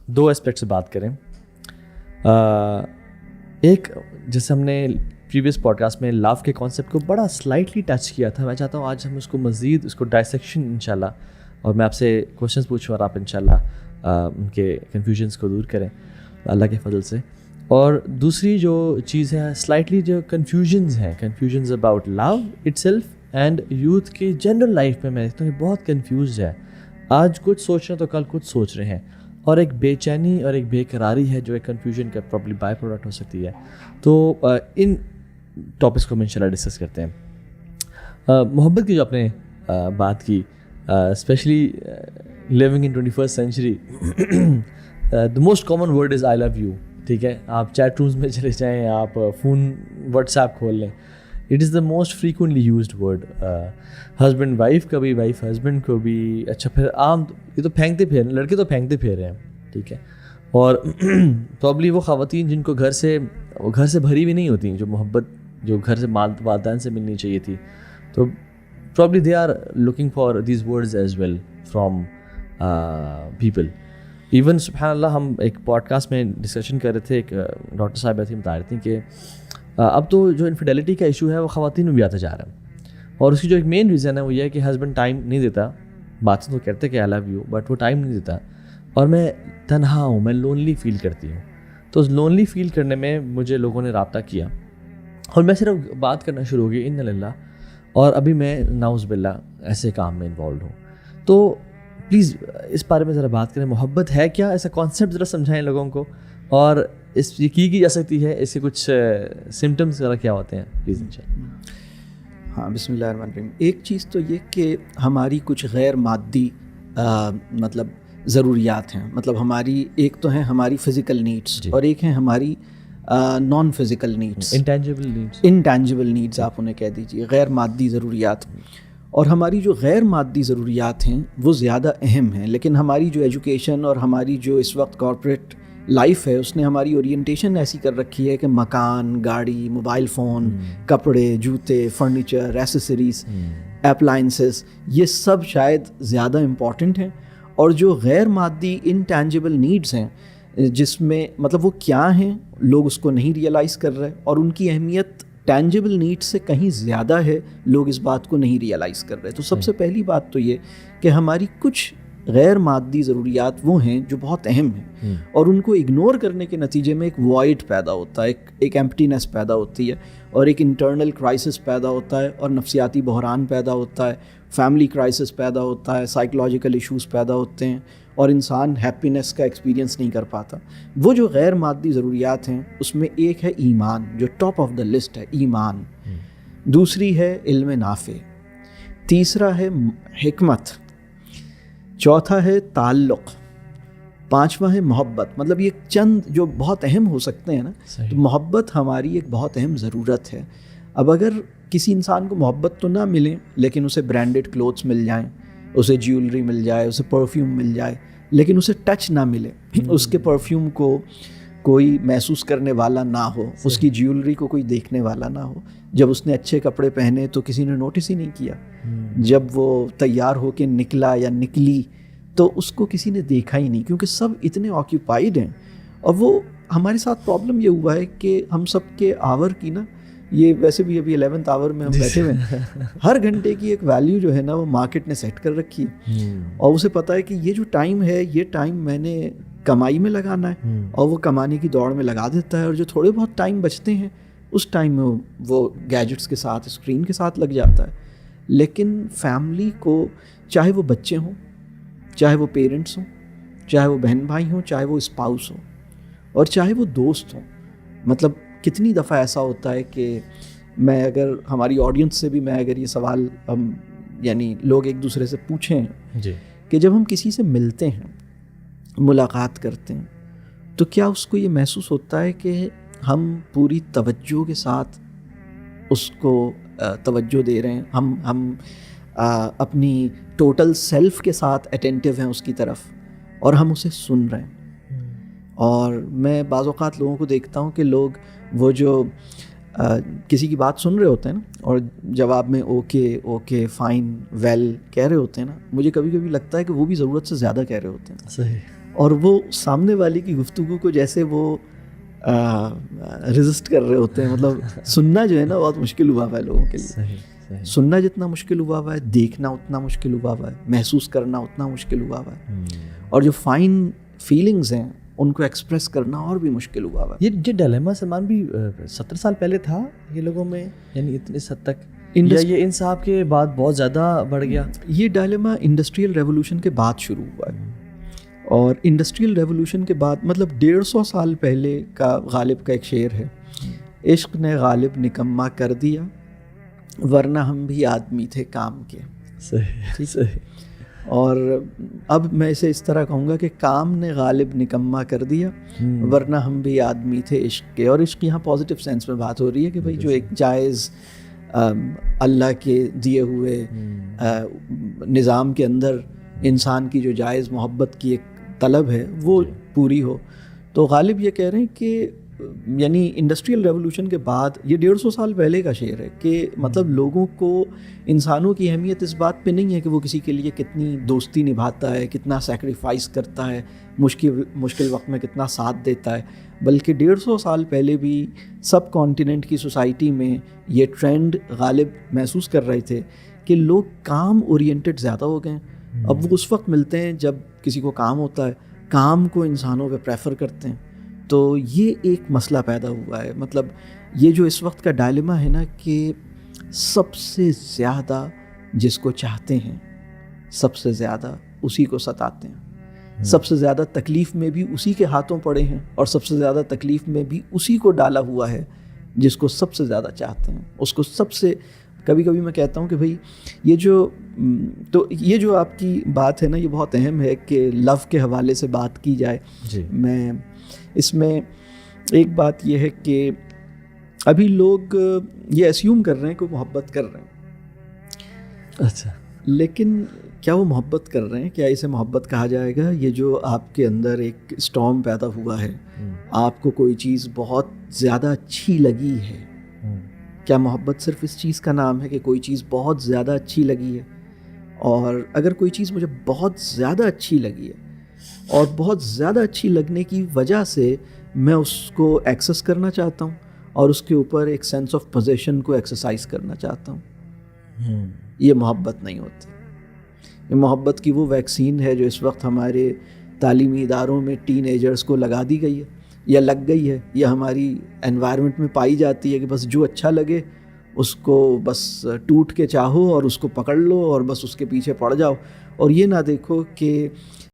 دو aspect سے بات کریں. ایک جیسے ہم نے پریویس پوڈ کاسٹ میں لو کے کانسیپٹ کو بڑا سلائٹلی ٹچ کیا تھا. میں چاہتا ہوں آج ہم اس کو مزید اس کو ڈائسیکشن انشاءاللہ, اور میں آپ سے کوشچنس پوچھوں اور آپ انشاءاللہ ان کے کنفیوژنس کو دور کریں اللہ کے فضل سے. اور دوسری جو چیز ہے سلائٹلی جو confusions about love itself and youth کی جنرل لائف میں دیکھتا ہوں کہ بہت کنفیوزڈ ہے. آج کچھ سوچ رہے ہیں تو کل کچھ سوچ رہے ہیں, اور ایک بے چینی اور ایک بے قراری ہے جو ایک کنفیوژن کا پرابلی بائی پروڈکٹ ہو سکتی ہے. تو ان ٹاپکس کو ہم انشاءاللہ ڈسکس کرتے ہیں. محبت کی جو آپ نے بات کی, especially living in 21st century, the most common word is I love you. ٹھیک ہے, آپ چیٹ رومز میں چلے جائیں, آپ فون واٹس ایپ کھول لیں, it is the most frequently used word. Husband wife کا بھی, وائف ہسبینڈ کو بھی. اچھا پھر عام یہ تو پھینکتے پھیر رہے ہیں, لڑکے تو پھینکتے پھیر رہے ہیں. ٹھیک ہے, اور پرابلی وہ خواتین جن کو گھر سے بھری ہوئی نہیں ہوتی, جو محبت جو گھر سے والدین سے ملنی چاہیے تھی, تو probably they are looking for these words as well from people. Even سبحان اللہ, ہم ایک پوڈ کاسٹ میں ڈسکشن کر رہے تھے, ایک ڈاکٹر صاحبہ تھیں بتا رہی تھیں کہ اب تو جو انفیڈیلٹی کا ایشو ہے وہ خواتین میں بھی آتا جا رہا ہے, اور اس کی جو ایک مین ریزن ہے وہ یہ ہے کہ ہسبینڈ ٹائم نہیں دیتا. بات تو کہتے کہ آئی لو یو, بٹ وہ ٹائم نہیں دیتا, اور میں تنہا ہوں, میں لونلی فیل کرتی ہوں. تو اس لونلی فیل کرنے میں مجھے لوگوں نے رابطہ کیا, اور میں صرف بات کرنا شروع ہو گئی ان للہ, اور ابھی میں نعوذ باللہ ایسے کام میں انوالوڈ ہوں. تو پلیز اس بارے میں ذرا بات کریں, محبت ہے کیا, ایسا کانسیپٹ ذرا سمجھائیں لوگوں کو, اور اس یہ کی جا سکتی ہے, اس کے کچھ سمٹمس ذرا کیا ہوتے ہیں پلیز انشاءاللہ. ہاں, بسم اللہ الرحمن الرحیم. ایک چیز تو یہ کہ ہماری کچھ غیر مادی مطلب ضروریات ہیں. مطلب ہماری ایک تو ہیں ہماری فزیکل نیڈس, اور ایک ہیں ہماری non physical needs, intangible needs آپ انہیں کہہ دیجیے, غیر مادی ضروریات. اور ہماری جو غیر مادی ضروریات ہیں وہ زیادہ اہم ہیں, لیکن ہماری جو ایجوکیشن اور ہماری جو اس وقت کارپوریٹ لائف ہے اس نے ہماری اورینٹیشن ایسی کر رکھی ہے کہ مکان, گاڑی, موبائل فون, کپڑے, جوتے, فرنیچر, ایسیسریز, اپلائنسز, یہ سب شاید زیادہ امپورٹنٹ ہیں. اور جو غیر مادی انٹینجیبل نیڈز ہیں, جس میں مطلب وہ کیا ہیں لوگ اس کو نہیں ریئلائز کر رہے, اور ان کی اہمیت ٹینجیبل نیڈ سے کہیں زیادہ ہے, لوگ اس بات کو نہیں ریئلائز کر رہے. تو سب سے پہلی بات تو یہ کہ ہماری کچھ غیر مادی ضروریات وہ ہیں جو بہت اہم ہیں, اور ان کو اگنور کرنے کے نتیجے میں ایک وائڈ پیدا ہوتا ہے, ایک ایمپٹینس پیدا ہوتی ہے, اور ایک انٹرنل کرائسس پیدا ہوتا ہے, اور نفسیاتی بحران پیدا ہوتا ہے, فیملی کرائسس پیدا ہوتا ہے, سائیکولوجیکل ایشوز پیدا ہوتے ہیں, اور انسان ہیپینس کا ایکسپیرینس نہیں کر پاتا. وہ جو غیر مادی ضروریات ہیں اس میں ایک ہے ایمان, جو ٹاپ آف دا لسٹ ہے ایمان. دوسری ہے علم نافع, تیسرا ہے حکمت, چوتھا ہے تعلق, پانچواں ہے محبت. مطلب یہ چند جو بہت اہم ہو سکتے ہیں نا, تو محبت ہماری ایک بہت اہم ضرورت ہے. اب اگر کسی انسان کو محبت تو نہ ملے, لیکن اسے برانڈڈ کلوتھس مل جائیں, اسے جیولری مل جائے, اسے پرفیوم مل جائے, لیکن اسے ٹچ نہ ملے, اس کے پرفیوم کو کوئی محسوس کرنے والا نہ ہو, اس کی جیولری کو کوئی دیکھنے والا نہ ہو, جب اس نے اچھے کپڑے پہنے تو کسی نے نوٹس ہی نہیں کیا, جب وہ تیار ہو کے نکلا یا نکلی تو اس کو کسی نے دیکھا ہی نہیں, کیونکہ سب اتنے آکیوپائڈ ہیں. اور وہ ہمارے ساتھ پرابلم یہ ہوا ہے کہ ہم سب کے آور کی نا, یہ ویسے بھی ابھی 11th آور میں ہم بیٹھے ہوئے ہیں, ہر گھنٹے کی ایک ویلیو جو ہے نا وہ مارکیٹ نے سیٹ کر رکھی ہے, اور اسے پتہ ہے کہ یہ جو ٹائم ہے یہ ٹائم میں نے کمائی میں لگانا ہے, اور وہ کمانے کی دوڑ میں لگا دیتا ہے, اور جو تھوڑے بہت ٹائم بچتے ہیں اس ٹائم میں وہ گیجٹس کے ساتھ, اسکرین کے ساتھ لگ جاتا ہے. لیکن فیملی کو, چاہے وہ بچے ہوں, چاہے وہ پیرنٹس ہوں, چاہے وہ بہن بھائی ہوں, چاہے وہ اسپاؤس ہوں, اور چاہے وہ دوست ہوں, مطلب کتنی دفعہ ایسا ہوتا ہے کہ میں اگر ہماری آڈینس سے بھی میں اگر یہ سوال یعنی لوگ ایک دوسرے سے پوچھیں کہ جب ہم کسی سے ملتے ہیں, ملاقات کرتے ہیں, تو کیا اس کو یہ محسوس ہوتا ہے کہ ہم پوری توجہ کے ساتھ اس کو توجہ دے رہے ہیں, ہم اپنی ٹوٹل سیلف کے ساتھ اٹینٹیو ہیں اس کی طرف, اور ہم اسے سن رہے ہیں. اور میں بعض اوقات لوگوں کو دیکھتا ہوں کہ لوگ وہ جو کسی کی بات سن رہے ہوتے ہیں نا, اور جواب میں اوکے فائن ویل کہہ رہے ہوتے ہیں نا, مجھے کبھی کبھی لگتا ہے کہ وہ بھی ضرورت سے زیادہ کہہ رہے ہوتے ہیں. صحیح. اور وہ سامنے والے کی گفتگو کو جیسے وہ رزسٹ کر رہے ہوتے ہیں. مطلب سننا جو ہے نا بہت مشکل ہوا ہوا ہے لوگوں کے لیے. سننا جتنا مشکل ہوا ہوا ہے, دیکھنا اتنا مشکل ہوا ہوا ہے, محسوس کرنا اتنا مشکل ہوا ہوا ہے, اور جو فائن فیلنگز ہیں ان کو ایکسپریس کرنا اور بھی مشکل ہوا ہوا ہے. یہ ڈیلیما سلمان بھی 70 سال پہلے تھا یہ لوگوں میں, یعنی اتنے حد تک, یا یہ ان صاحب کے بعد بہت زیادہ بڑھ گیا؟ یہ ڈائلیما انڈسٹریل ریولوشن کے بعد شروع ہوا ہے, اور انڈسٹریل ریولوشن کے بعد مطلب 150 سال پہلے کا غالب کا ایک شعر ہے, عشق نے غالب نکما کر دیا ورنہ ہم بھی آدمی تھے کام کے. صحیح صحیح. اور اب میں اسے اس طرح کہوں گا کہ کام نے غالب نکما کر دیا ورنہ ہم بھی آدمی تھے عشق کے. اور عشق یہاں پازیٹیو سینس میں بات ہو رہی ہے کہ بھائی جو ایک جائز اللہ کے دیے ہوئے نظام کے اندر انسان کی جو جائز محبت کی ایک طلب ہے وہ پوری ہو. تو غالب یہ کہہ رہے ہیں کہ یعنی انڈسٹریل ریولوشن کے بعد, یہ 150 سال پہلے کا شعر ہے, کہ مطلب لوگوں کو, انسانوں کی اہمیت اس بات پہ نہیں ہے کہ وہ کسی کے لیے کتنی دوستی نبھاتا ہے, کتنا سیکریفائس کرتا ہے, مشکل وقت میں کتنا ساتھ دیتا ہے, بلکہ 150 سال پہلے بھی سب کانٹیننٹ کی سوسائٹی میں یہ ٹرینڈ غالب محسوس کر رہے تھے کہ لوگ کام اورینٹڈ زیادہ ہو گئے ہیں. اب وہ اس وقت ملتے ہیں جب کسی کو کام ہوتا ہے, کام کو انسانوں پہ پریفر کرتے ہیں. تو یہ ایک مسئلہ پیدا ہوا ہے. مطلب یہ جو اس وقت کا ڈائلیما ہے نا کہ سب سے زیادہ جس کو چاہتے ہیں سب سے زیادہ اسی کو ستاتے ہیں, سب سے زیادہ تکلیف میں بھی اسی کے ہاتھوں پڑے ہیں, اور سب سے زیادہ تکلیف میں بھی اسی کو ڈالا ہوا ہے جس کو سب سے زیادہ چاہتے ہیں, اس کو سب سے. کبھی کبھی میں کہتا ہوں کہ بھائی یہ جو آپ کی بات ہے نا یہ بہت اہم ہے کہ لو کے حوالے سے بات کی جائے. میں اس میں ایک بات یہ ہے کہ ابھی لوگ یہ اسیوم کر رہے ہیں کہ وہ محبت کر رہے ہیں. اچھا, لیکن کیا وہ محبت کر رہے ہیں؟ کیا اسے محبت کہا جائے گا؟ یہ جو آپ کے اندر ایک اسٹارم پیدا ہوا ہے, آپ کو کوئی چیز بہت زیادہ اچھی لگی ہے, کیا محبت صرف اس چیز کا نام ہے کہ کوئی چیز بہت زیادہ اچھی لگی ہے؟ اور اگر کوئی چیز مجھے بہت زیادہ اچھی لگی ہے اور بہت زیادہ اچھی لگنے کی وجہ سے میں اس کو ایکسس کرنا چاہتا ہوں اور اس کے اوپر ایک سینس آف پوزیشن کو ایکسرسائز کرنا چاہتا ہوں, یہ محبت نہیں ہوتی. یہ محبت کی وہ ویکسین ہے جو اس وقت ہمارے تعلیمی اداروں میں ٹین ایجرز کو لگا دی گئی ہے یا لگ گئی ہے, یا ہماری انوائرمنٹ میں پائی جاتی ہے کہ بس جو اچھا لگے اس کو بس ٹوٹ کے چاہو اور اس کو پکڑ لو اور بس اس کے پیچھے پڑ جاؤ, اور یہ نہ دیکھو کہ